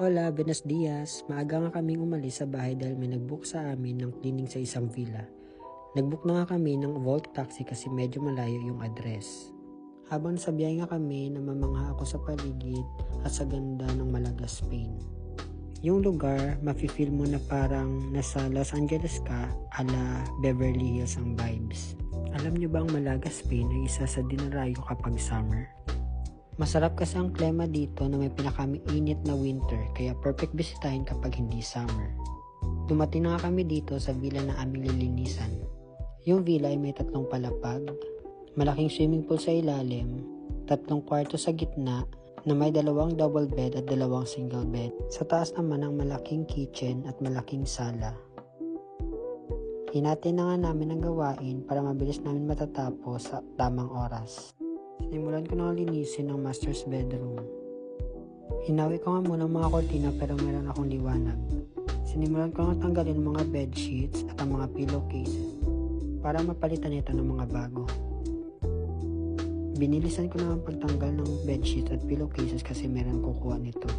Hola, buenos dias. Maaga nga kaming umalis sa bahay dahil may nagbook sa amin ng cleaning sa isang villa. Nagbook na nga kami ng Volt Taxi kasi medyo malayo yung address. Habang sa biyahe nga kami, namamangha ako sa paligid at sa ganda ng Malaga, Spain. Yung lugar, mafe-feel mo na parang nasa Los Angeles ka, ala Beverly Hills ang vibes. Alam nyo ba ang Malaga, Spain ay isa sa dinarayo kapag summer? Masarap kasi ang klima dito na may pinakainit na winter kaya perfect bisitahin kapag hindi summer. Dumating na kami dito sa villa na aming lilinisan. Yung villa ay may 3 palapag, malaking swimming pool sa ilalim, 3 kwarto sa gitna na may 2 double bed at 2 single bed. Sa taas naman ang malaking kitchen at malaking sala. Hinati na nga namin ang gawain para mabilis namin matatapos sa tamang oras. Sinimulan ko na linisin ang master's bedroom. Hinawi ko nga muna ang mga kortina pero meron akong liwanag. Sinimulan ko nga tanggalin ang mga bed sheets at ang mga pillowcases para mapalitan ito ng mga bago. Binilisan ko na ang pagtanggal ng bed sheets at pillowcases kasi meron kukuha nito.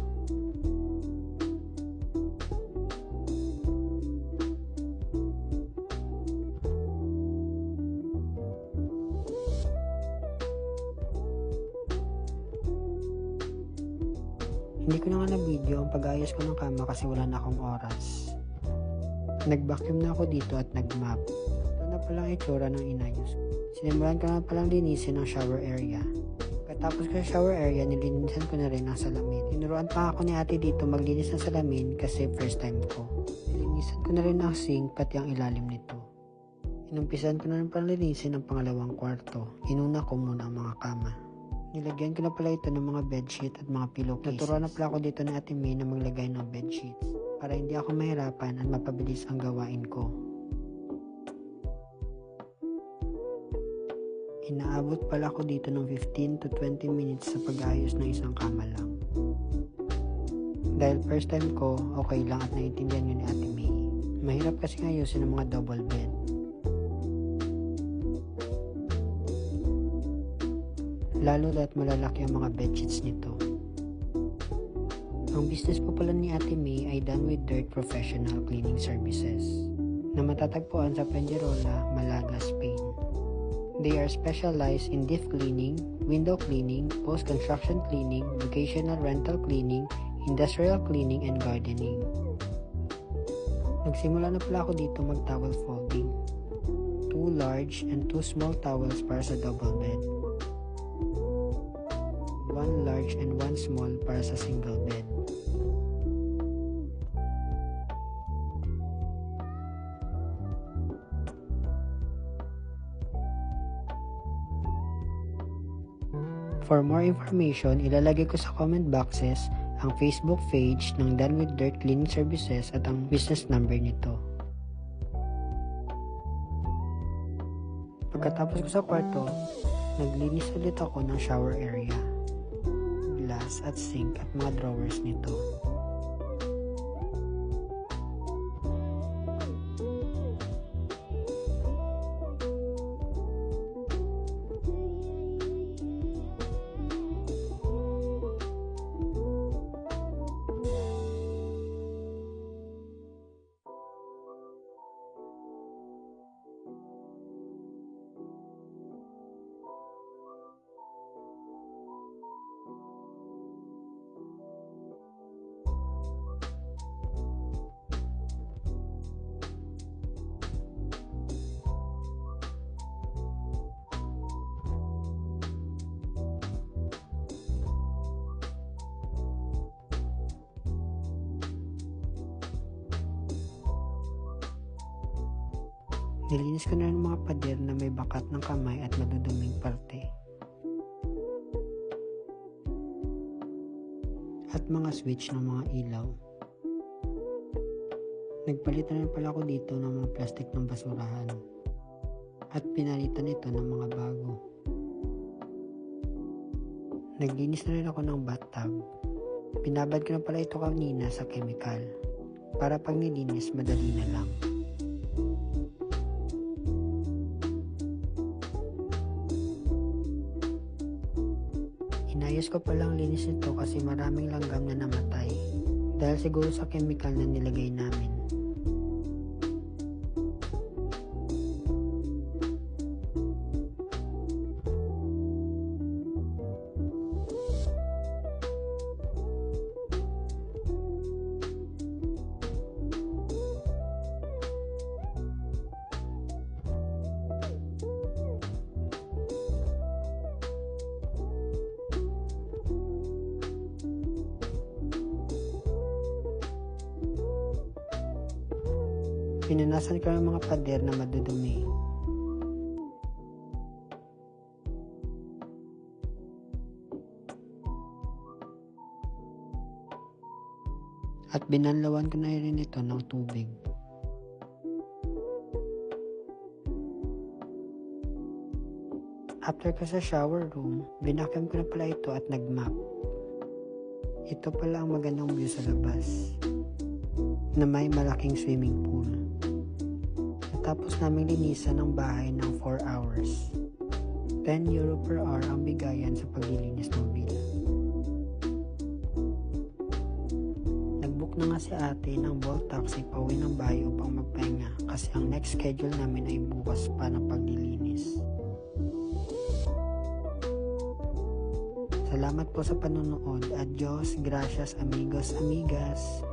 Hindi ko na nga na-video ang pag-ayos ko ng kama kasi wala na akong oras. Nag-vacuum na ako dito at nag-map. Ito na palang itsura ng inayos. Sinimulan ko na palang linisin ang shower area. Pagkatapos ko sa shower area, nilinisan ko na rin ang salamin. Tinuruan pa ako ni ate dito maglinis ng salamin kasi first time ko. Nilinisan ko na rin ang sink pati ang ilalim nito. Inumpisan ko na rin palang linisin ang pangalawang kwarto. Inuna ko muna ang mga kama. Nilagyan ko na pala ito ng mga bedsheet at mga pillowcases. Naturuan na pala ako dito ni Ate May na maglagay ng bedsheets para hindi ako mahirapan at mapabilis ang gawain ko. Inaabot pala ako dito ng 15 to 20 minutes sa pag-ayos ng isang kama lang. Dahil first time ko, okay lang at naiintindihan yun ni Ate May. Mahirap kasi ayusin ang mga double bed. Lalo da't malalaki ang mga bedsheets nito. Ang business po pala ni Ate May ay Done with Dirt Professional Cleaning Services na matatagpuan sa Penjerola, Malaga, Spain. They are specialized in deep cleaning, window cleaning, post-construction cleaning, vocational rental cleaning, industrial cleaning, and gardening. Nagsimula na pala ako dito mag-towel folding. 2 large and 2 small towels para sa double bed. 1 large and 1 small para sa single bed. For more information, ilalagay ko sa comment boxes ang Facebook page ng Done with Dirt Cleaning Services at ang business number nito. Pagkatapos ko sa kwarto, naglinis ulit ako ng shower area, glass at sink at mga drawers nito. Nilinis ko na rin mga pader na may bakat ng kamay at maduduming parte. At mga switch ng mga ilaw. Nagpalit na rin pala ako dito ng mga plastic ng basurahan. At pinalitan ito ng mga bago. Naglinis na rin ako ng bathtub. Binabad ko na pala ito kanina sa chemical. Para pag nilinis, madali na lang. Inayos ko palang linis nito kasi maraming langgam na namatay Dahil siguro sa chemical na nilagay namin. Pinunasan ko ng mga pader na madudumi. At binanlawan ko na rin ito ng tubig. After ko sa shower room, binacuum ko na pala ito at nag-mop. Ito pala ang magandang view sa labas, na may malaking swimming pool. Natapos namin linisan ang bahay ng 4 hours. 10 euro per hour ang bigayan sa paglilinis ng villa. Nag-book na nga si ate ng Bolt taxi pauwi ng bahay upang magpahinga kasi ang next schedule namin ay bukas pa ng paglilinis. Salamat po sa panonood. Adios, gracias amigos, amigas.